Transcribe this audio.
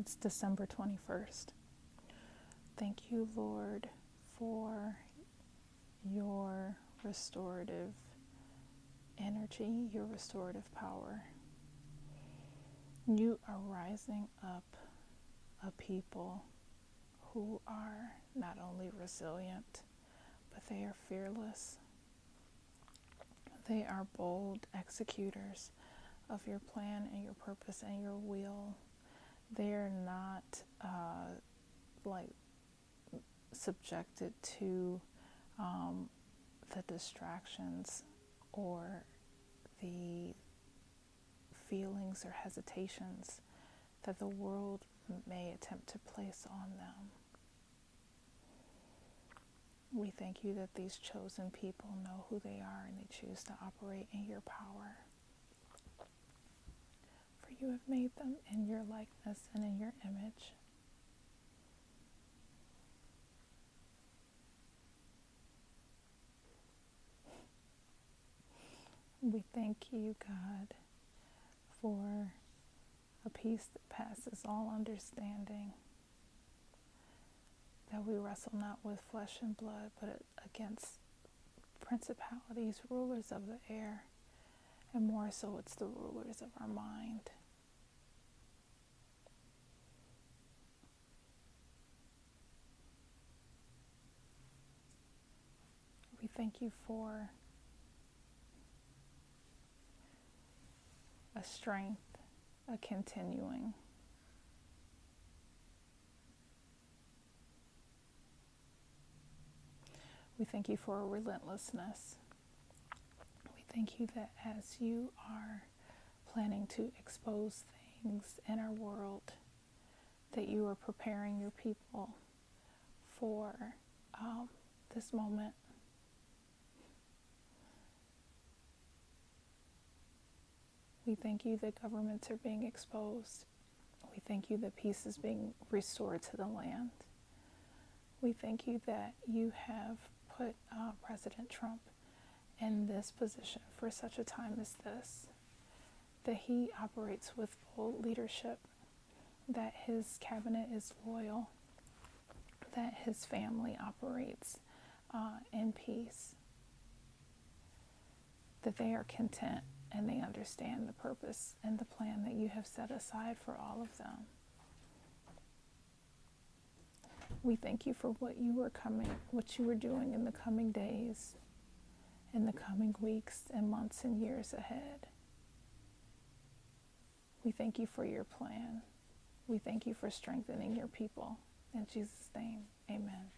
It's December 21st. Thank you, Lord, for your restorative energy, your restorative power. You are rising up a people who are not only resilient, but they are fearless. They are bold executors of your plan and your purpose and your will. They are not subjected to the distractions or the feelings or hesitations that the world may attempt to place on them. We thank you that these chosen people know who they are and they choose to operate in your power. For you have made them in your likeness and in your image. We thank you, God, for a peace that passes all understanding, that we wrestle not with flesh and blood, but against principalities, rulers of the air, and more so it's the rulers of our mind. We thank you for a strength, a continuing. We thank you for a relentlessness. We thank you that as you are planning to expose things in our world, that you are preparing your people for this moment. We thank you that governments are being exposed. We thank you that peace is being restored to the land. We thank you that you have put President Trump in this position for such a time as this, that he operates with bold leadership, that his cabinet is loyal, that his family operates in peace, that they are content and they understand the purpose and the plan that you have set aside for all of them. We thank you for what you are doing in the coming days, in the coming weeks and months and years ahead. We thank you for your plan. We thank you for strengthening your people. In Jesus' name, amen.